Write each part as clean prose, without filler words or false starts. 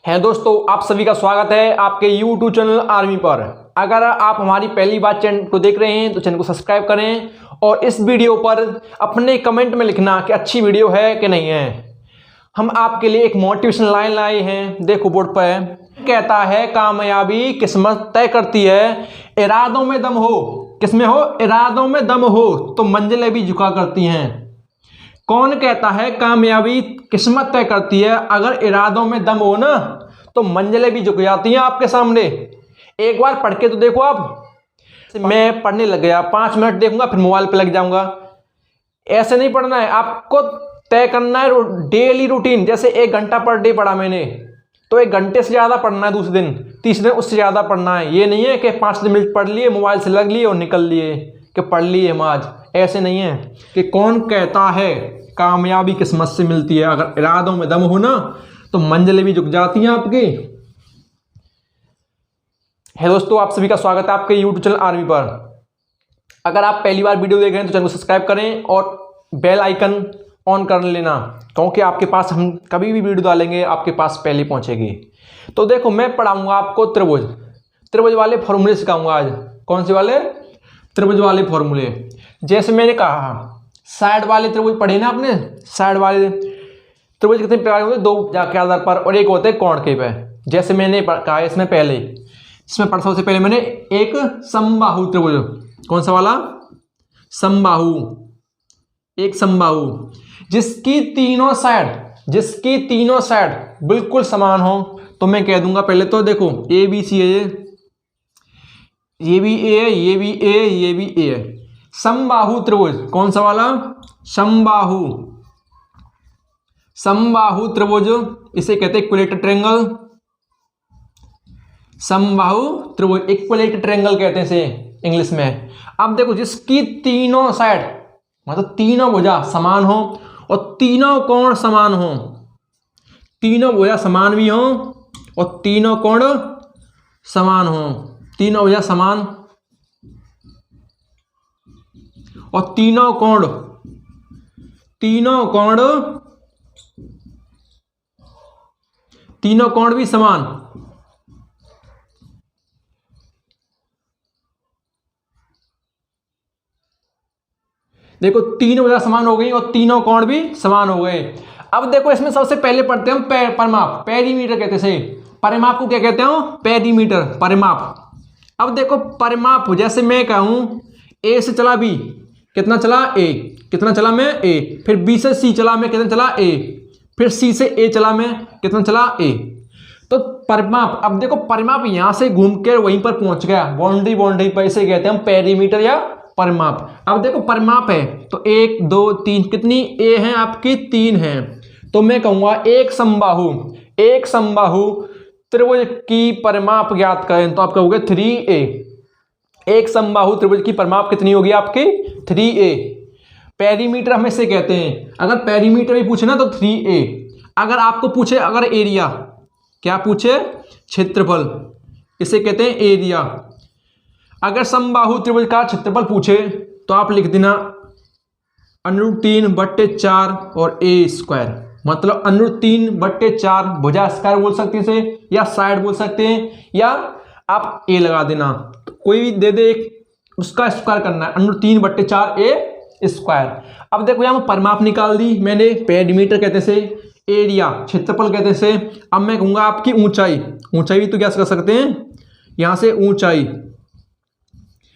है दोस्तों, आप सभी का स्वागत है आपके YouTube चैनल आर्मी पर। अगर आप हमारी पहली बार चैनल को देख रहे हैं तो चैनल को सब्सक्राइब करें और इस वीडियो पर अपने कमेंट में लिखना कि अच्छी वीडियो है कि नहीं है। हम आपके लिए एक मोटिवेशन लाइन लाए हैं, देखो बोर्ड पर है। कहता है कामयाबी किस्मत तय करती है, इरादों में दम हो। किसमें हो? इरादों में दम हो तो मंजिलें भी झुका करती हैं। कौन कहता है कामयाबी किस्मत तय करती है? अगर इरादों में दम हो ना तो मंजिलें भी झुक जाती हैं आपके सामने। एक बार पढ़ के तो देखो आप। मैं पढ़ने लग गया, 5 मिनट देखूंगा फिर मोबाइल पे लग जाऊंगा। ऐसे नहीं पढ़ना है, आपको तय करना है डेली रूटीन। जैसे 1 घंटा पर डे पढ़ा मैंने तो 1 घंटे से ज़्यादा पढ़ना है, दूसरे दिन तीसरे दिन उससे ज़्यादा पढ़ना है। ये नहीं है कि 5 मिनट पढ़ लिए, मोबाइल से लग लिए और निकल लिए कि पढ़ लिए हम आज। ऐसे नहीं है कि कौन कहता है कामयाबी किस्मत से मिलती है। अगर इरादों में दम हो ना तो मंजिलें भी झुक जाती हैं आपकी। है दोस्तों, आप सभी का स्वागत है आपके YouTube चैनल आर्मी पर। अगर आप पहली बार वीडियो देख रहे हैं तो चैनल को सब्सक्राइब करें और बेल आइकन ऑन कर लेना, क्योंकि आपके पास हम कभी भी वीडियो डालेंगे आपके पास पहले पहुंचेगी। तो देखो, मैं पढ़ाऊंगा आपको त्रिभुज वाले फॉर्मूले सिखाऊंगा आज। कौन से वाले? त्रिभुज वाले फॉर्मूले। जैसे मैंने कहा, साइड वाले त्रिभुज पढ़े ना आपने। साइड वाले त्रिभुज कितने प्रकार होते हैं? 2 भुजा के आधार पर और एक होते हैं कोण के पे। जैसे मैंने कहा इसमें पढ़ा सबसे पहले मैंने एक समबाहु त्रिभुज। कौन सा वाला? समबाहु। एक समबाहु जिसकी तीनों साइड बिल्कुल समान हो तो मैं कह दूंगा, पहले तो देखो ए बी सी है, ये भी ए है, ये भी ए, ये भी ए है। समबाहु त्रिभुज। कौन सा वाला? समबाहु त्रिभुज, इसे कहते हैं इक्विलेटरल ट्रायंगल। समबाहु त्रिभुज इक्विलेटरल ट्रायंगल कहते हैं इसे इंग्लिश में। अब देखो, जिसकी तीनों साइड मतलब तीनों भुजा समान हो और तीनों कोण समान हो। तीनों भुजा समान भी हो और तीनों कोण समान हो। तीनों भुजा समान और तीनों कोण भी समान। देखो, तीनों भुजा समान हो गई और तीनों कोण भी समान हो गए। अब देखो, इसमें सबसे पहले पढ़ते हैं परिमाप। पेरीमीटर कहते हैं। परिमाप को क्या कहते हैं? पेरीमीटर, परिमाप। अब देखो, परिमाप जैसे मैं कहूं ए से चला बी, कितना चला? ए। कितना चला मैं? ए। फिर बी से सी चला मैं, कितना चला? ए। फिर सी से ए चला मैं, कितना चला? ए। तो परिमाप। अब देखो, परिमाप यहां से घूम के वहीं पर पहुंच गया, बाउंड्री पर। इसे कहते हैं हम पेरीमीटर या परिमाप। अब देखो, परिमाप है तो 1 2 3, कितनी ए हैं आपकी? 3 हैं। तो मैं कहूंगा एक समबाहु त्रिभुज की परिमाप ज्ञात करें तो आप कहोगे 3a। एक समबाहु त्रिभुज की परिमाप कितनी होगी आपकी? 3a। पेरीमीटर हम इसे कहते हैं। अगर पेरीमीटर भी पूछे ना तो 3a। अगर आपको पूछे अगर एरिया, क्या पूछे? क्षेत्रफल, इसे कहते हैं एरिया। अगर समबाहु त्रिभुज का क्षेत्रफल पूछे तो आप लिख देना √3/4 और a²। मतलब √3/4 भुजा स्क्वायर बोल सकते हैं इसे, या साइड बोल सकते हैं, या आप a लगा देना। तो कोई भी दे दे एक, उसका स्क्वायर करना है। √3/4 a²। अब देखो, यहां परिमाप निकाल दी मैंने। पेरीमीटर कहते से, एरिया क्षेत्रफल कहते से। अब मैं कहूंगा आपकी ऊंचाई भी तो क्या कर सकते हैं यहां से ऊंचाई।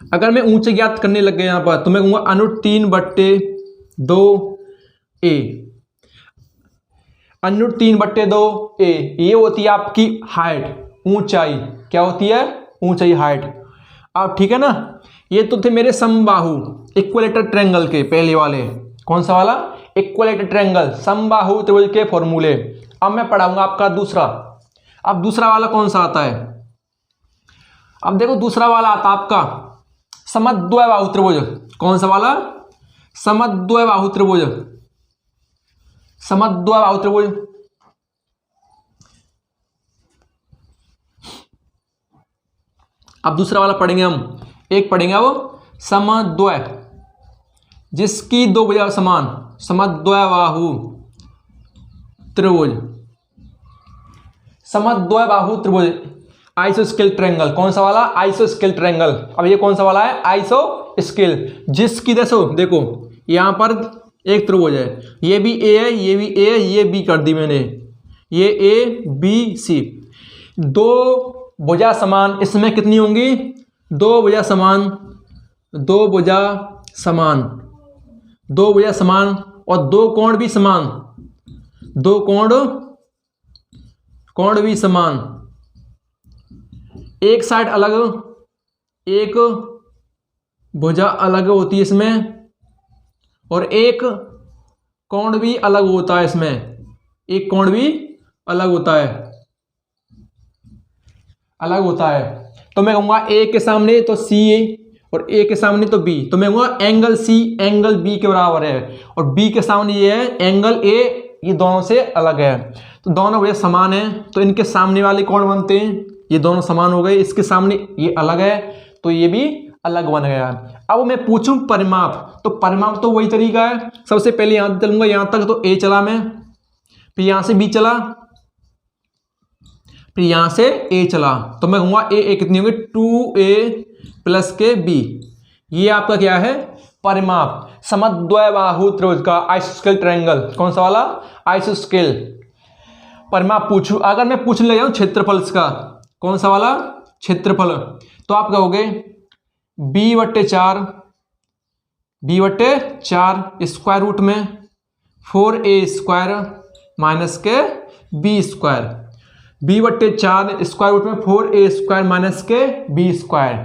अगर मैं ऊंचाई ज्ञात करने लग गया यहां पर तो मैं कहूंगा √3/2a। √3/2a ये होती है आपकी हाइट, ऊंचाई। क्या होती है? ऊंचाई, हाइट। अब ठीक है ना। ये तो थे मेरे समबाहु इक्विलेटरल ट्रायंगल के पहले वाले। कौन सा वाला? इक्विलेटरल ट्रायंगल, समबाहु त्रिभुज के फॉर्मूले। अब मैं पढ़ाऊंगा आपका दूसरा। अब दूसरा वाला कौन सा आता है? अब देखो, दूसरा वाला आता आपका समद्विबाहु त्रिभुज। कौन सा वाला? समद्विबाहु त्रिभुज। अब दूसरा वाला पढ़ेंगे हम। एक पढ़ेंगे वो समद्वय, जिसकी 2 भुजा समान, समद्विबाहु त्रिभुज। समद्विबाहु त्रिभुज आइसोस्केल ट्रायंगल। कौन सा वाला? आइसोस्केल ट्रायंगल। अब ये कौन सा वाला है? आइसोस्केल, जिसकी देखो यहां पर एक त्रिभुज है, ये भी ए है, ये भी ए है, ये बी कर दी मैंने, ये ए बी सी, दो भुजा समान, इसमें कितनी होंगी? दो भुजा समान, दो भुजा समान, दो भुजा समान और दो कोण भी समान, दो कोण भी समान, एक साइड अलग, एक भुजा अलग होती है इसमें और एक कोण भी अलग होता है इसमें, एक कोण भी अलग होता है, अलग होता है। तो मैं कहूंगा ए के सामने तो सी और ए के सामने तो बी, तो मैं कहूंगा एंगल सी एंगल बी के बराबर है और बी के सामने ये है एंगल ए, ये दोनों से अलग है। तो दोनों भैया समान है तो इनके सामने वाले कौन बनते हैं? ये दोनों समान हो गए, इसके सामने ये अलग है तो ये भी अलग बन गया। अब मैं पूछूं परिमाप, तो परिमाप तो वही तरीका है, सबसे पहले यहां चलूंगा, यहां तक तो ए चला मैं, फिर यहां से बी चला, फिर यहां से ए चला, तो मैं कहूंगा ए कितनी होगी? 2a प्लस के बी। ये आपका क्या है? परिमाप। समद्विबाहु त्रिभुज का आइसोस्केल ट्रायंगल, कौन सा वाला? आइसोस्केल। परिमाप पूछूं, अगर मैं पूछने लग जाऊं क्षेत्रफल इसका, कौन सा वाला? क्षेत्रफल, तो आप कहोगे b/4 स्क्वायर रूट में 4a² माइनस के b², b/4 स्क्वायर रूट में 4a² माइनस के b²।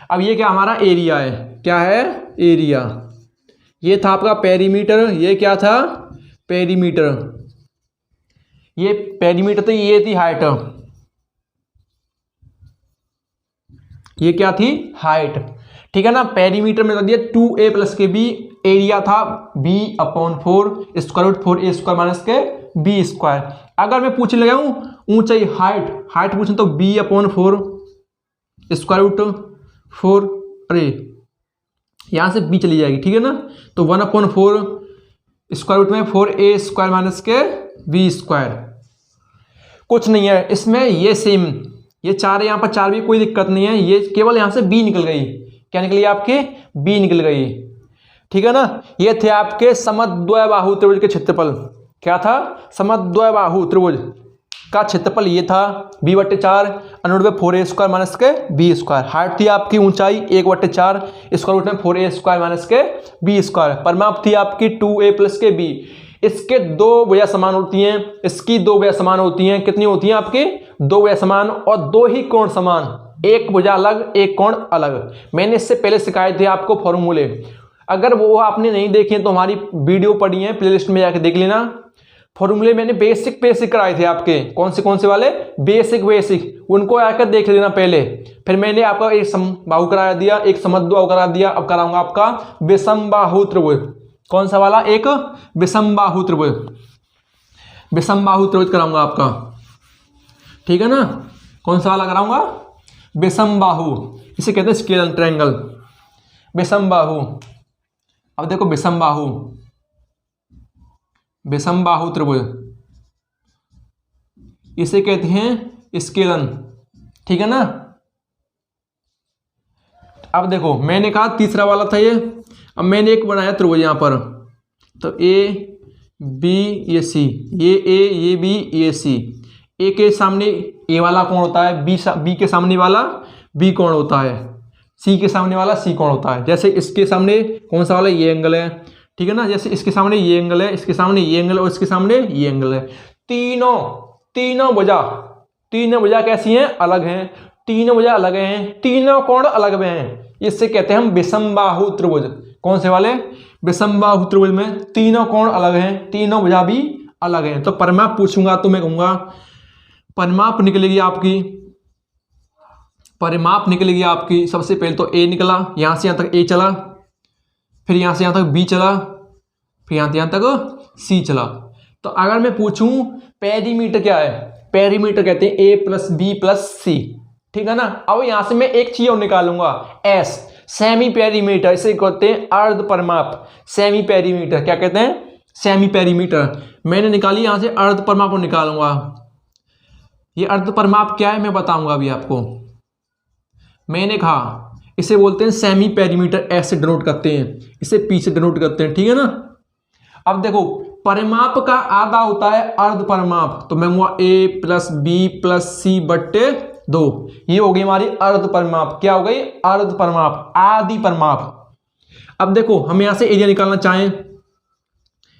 अब ये क्या हमारा एरिया है? क्या है? एरिया। ये था आपका पेरीमीटर, ये क्या था? पेरीमीटर। ये पेरीमीटर तो ये थी हाइट, ये क्या थी? हाइट, ठीक है ना। पेरीमीटर में कर दिया 2a प्लस के बी, एरिया था b/4 square root 4a² minus के b²। अगर मैं पूछने लगा हूं ऊंचाई, हाइट पूछूं तो b/4 स्क्वायर रूट 4, अरे यहां से b चली जाएगी, ठीक है ना, तो 1/4 स्क्वायर रूट में 4a² माइनस के b²। कुछ नहीं है इसमें, ये सेम, ये 4 है, यहां पर 4 भी, कोई दिक्कत नहीं है, ये केवल यहां से b निकल गई। क्या निकली? आपके b निकल गई, ठीक है ना। ये थे आपके समद्विबाहु त्रिभुज के क्षेत्रफल। क्या था? समद्विबाहु त्रिभुज का क्षेत्रफल ये था b/4 अनुरूप 4a² माइनस के b²। हाइट थी आपकी, ऊंचाई 1/4 स्क्वायर रूट में 4a² माइनस के b²। परिमाप थी आपकी 2a प्लस के b। इसके दो भुजा समान होती हैं, इसकी दो भुजा समान होती हैं, कितनी होती हैं आपकी? दो भुजा समान और दो ही कोण समान, एक भुजा अलग एक कोण अलग। मैंने इससे पहले सिखाए थे आपको फॉर्मूले, अगर वो आपने नहीं देखे तो हमारी वीडियो पड़ी है, प्लेलिस्ट में जाकर देख लेना। फॉर्मूले मैंने बेसिक कराए थे आपके, कौन से वाले? बेसिक, उनको आकर देख लेना पहले। फिर मैंने आपका एक समबाहु करा दिया, एक समद्विबाहु करा दिया, अब कराऊंगा आपका विषमबाहु त्रिभुज। कौन सा वाला? एक विषमबाहु त्रिभुज, विषमबाहु त्रिभुज कराऊंगा आपका, ठीक है ना। कौन सा वाला कराऊंगा? विषमबाहु, इसे कहते हैं स्केलर ट्रायंगल, विषमबाहु। अब देखो विषमबाहु त्रिभुज, इसे कहते हैं स्केलन, ठीक है ना। अब देखो मैंने कहा तीसरा वाला था ये, अब मैंने एक बनाया त्रिभुज यहां पर, तो ए बी ये सी, ये ए ये बी ये सी। ए के सामने ए वाला कोण होता है, बी के सामने वाला बी कोण होता है, सी के सामने वाला सी कोण होता है। जैसे इसके सामने कौन सा वाला? ये एंगल है, ठीक है ना। जैसे इसके सामने ये एंगल है, इसके सामने ये एंगल और इसके सामने ये एंगल है। तीनों भुजा कैसी हैं? अलग हैं। तीनों भुजा अलग हैं, तीनों कोण अलग में हैं, इससे कहते हैं हम विषमबाहु त्रिभुज। कौन से वाले? विषमबाहु त्रिभुज में तीनों कोण अलग हैं, तीनों भुजा भी अलग हैं। तो परिमाप पूछूंगा तो मैं कहूंगा परिमाप निकलेगी आपकी, सबसे पहले तो ए निकला, यहां से यहां तक ए चला, फिर यहां से यहां तक बी चला, फिर यहां तक सी चला। तो अगर मैं पूछूं पेरीमीटर क्या है? पेरीमीटर कहते हैं a प्लस बी प्लस सी, ठीक है ना। अब यहां से मैं एक चीज और निकालूंगा, एस, सेमी पेरीमीटर, इसे कहते हैं अर्ध परिमाप। सेमी पेरीमीटर क्या कहते हैं? Semi perimeter. मैंने निकाली यहां से अर्ध परिमाप को निकालूंगा, ये अर्धपरिमाप क्या है मैं बताऊंगा अभी आपको। मैंने कहा इसे बोलते हैं सेमी पेरीमीटर, ऐसे डिनोट करते हैं, इसे पीछे डिनोट करते हैं, ठीक है ना। अब देखो परिमाप का आधा होता है अर्धपरिमाप, तो मैं हुआ ए प्लस बी प्लस सी बट्टे 2, ये हो गई हमारी अर्धपरिमाप। क्या हो गई? अर्धपरिमाप, आधी परिमाप। अब देखो हम यहां से एरिया निकालना चाहें,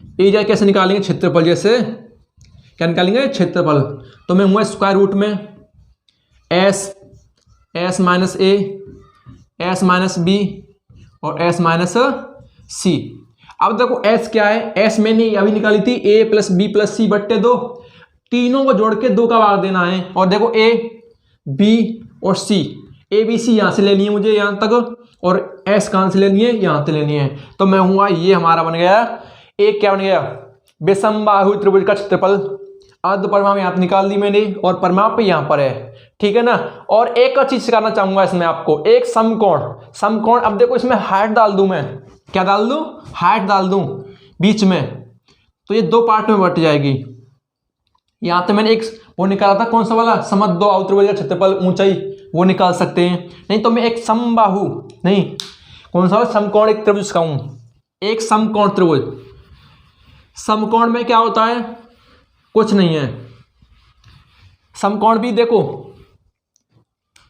एरिया कैसे निकालेंगे? क्षेत्रफल, जैसे क्या निकालेंगे? क्षेत्रफल। तो मैं हुआ स्क्वायर रूट में एस माइनस ए, एस माइनस बी और एस माइनस सी। अब देखो एस क्या है? एस मैंने अभी निकाली थी ए प्लस बी प्लस सी बट्टे 2, तीनों को जोड़ के 2 का भाग देना है। और देखो ए बी और सी, ए बी सी यहां से लेनी है मुझे यहां तक, और एस कहां से लेनी है? यहां से लेनी है। तो मैं हुआ ये हमारा बन गया एक, क्या बन गया? विषमबाहु त्रिभुज का क्षेत्रफल। अर्धपरिमाप यहां निकाल दी मैंने और परिमाप यहां पर है, ठीक है ना। और एक और चीज सिखाना चाहूंगा इसमें आपको, एक समकोण। समकोण, अब देखो इसमें हाइट डाल दूं मैं, क्या डाल दूं? हाइट डाल दूं बीच में, तो ये 2 पार्ट में बट जाएगी। यहां तो मैंने एक वो निकाला था, कौन सा वाला? समद्विबाहु त्रिभुज का क्षेत्रफल, ऊंचाई, वो निकाल सकते हैं। नहीं तो मैं एक समबाहु, नहीं कौन सा वाला? समकोण एक त्रिभुज का हूं, एक समकोण त्रिभुज। समकोण में क्या होता है? कुछ नहीं है। समकोण भी देखो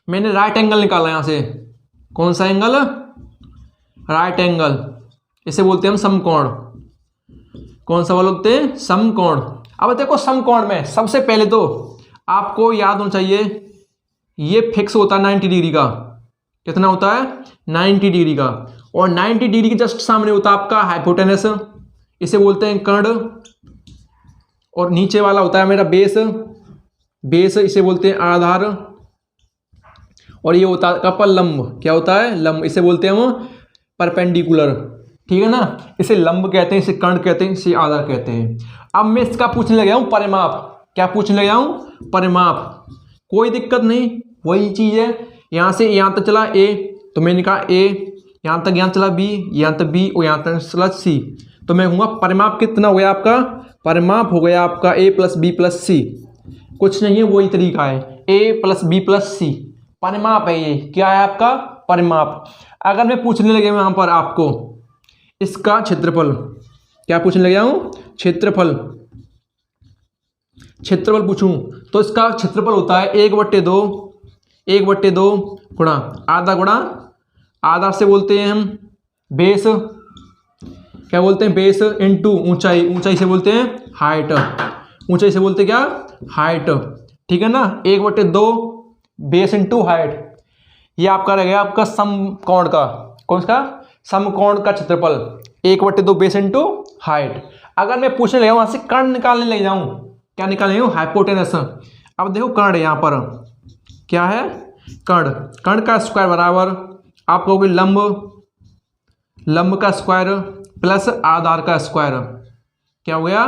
मैंने राइट एंगल निकाला यहां से, कौन सा एंगल? राइट एंगल, इसे बोलते हैं हम समकोण। कौन सा बोलते हैं? समकोण। अब देखो समकोण में सबसे पहले तो आपको याद होना चाहिए, ये फिक्स होता है 90 डिग्री का। कितना होता है? 90 डिग्री का। और 90 डिग्री के जस्ट सामने होता है आपका हाइपोटेनस, इसे बोलते हैं कर्ण। और नीचे वाला होता है मेरा बेस, बेस इसे बोलते हैं आधार। और ये होता है आपका लंब, क्या होता है? लंब, इसे बोलते हैं हम परपेंडिकुलर, ठीक है ना। इसे लंब कहते हैं, इसे कर्ण कहते हैं, इसे आधार कहते हैं। अब मैं इसका पूछने लगा हूं परिमाप। क्या पूछने लगा हूं? परिमाप। कोई दिक्कत नहीं, वही चीज है। यहां से यहां तक चला ए, तो मैंने कहा ए, यहां तक यहां चला बी, यहां तक बी और यहां तक चला सी। तो मैं कहूंगा परिमाप कितना हो गया आपका? परिमाप हो गया आपका ए प्लस बी प्लस सी। कुछ नहीं है, वही तरीका है, ए प्लस बी प्लस सी परिमाप है। ये क्या है आपका? परिमाप। अगर मैं पूछने लगे यहां पर आपको इसका क्षेत्रफल, क्या पूछने लगे हूं? क्षेत्रफल। क्षेत्रफल पूछूं तो इसका क्षेत्रफल होता है 1/2, 1/2 गुणा आधा से बोलते हैं हम बेस, क्या बोलते हैं? बेस इनटू ऊंचाई, ऊंचाई से बोलते हैं हाइट, ऊंचाई से बोलते हैं क्या? हाइट, ठीक है ना। 1/2 बेस इनटू हाइट। ये आपका रह गया आपका समकोण का, कौन सा? समकोण का क्षेत्रफल 1/2 बेस इनटू हाइट। अगर मैं पूछने लगा वहां से कर्ण निकालने लग जाऊं, क्या निकालने हूं? हाइपोटेनस। अब देखो कर्ण यहां पर क्या है? कर्ण। कर्ण का स्क्वायर बराबर आप कहोगे लंब, लंब का स्क्वायर प्लस आधार का स्क्वायर। क्या हो गया?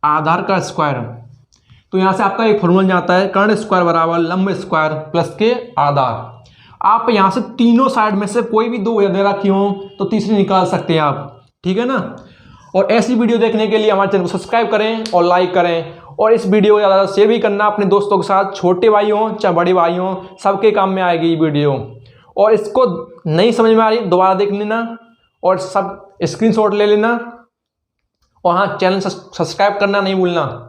आधार का स्क्वायर। तो यहां से आपका एक फॉर्मूला जाता है, कर्ण स्क्वायर बराबर लंब स्क्वायर प्लस के आधार। आप यहां से तीनों साइड में से कोई भी 2 दे रखी हो तो तीसरी निकाल सकते हैं आप, ठीक है ना। और ऐसी वीडियो देखने के लिए हमारे चैनल को सब्सक्राइब करें और लाइक करें, और इस वीडियो को ज़्यादा शेयर भी करना अपने दोस्तों के साथ, छोटे भाई हों चाहे बड़े भाई हों, सबके काम में आएगी ये वीडियो। और इसको नहीं समझ में आ रही दोबारा देख लेना और सब स्क्रीनशॉट ले लेना, और हाँ चैनल सब्सक्राइब करना नहीं भूलना।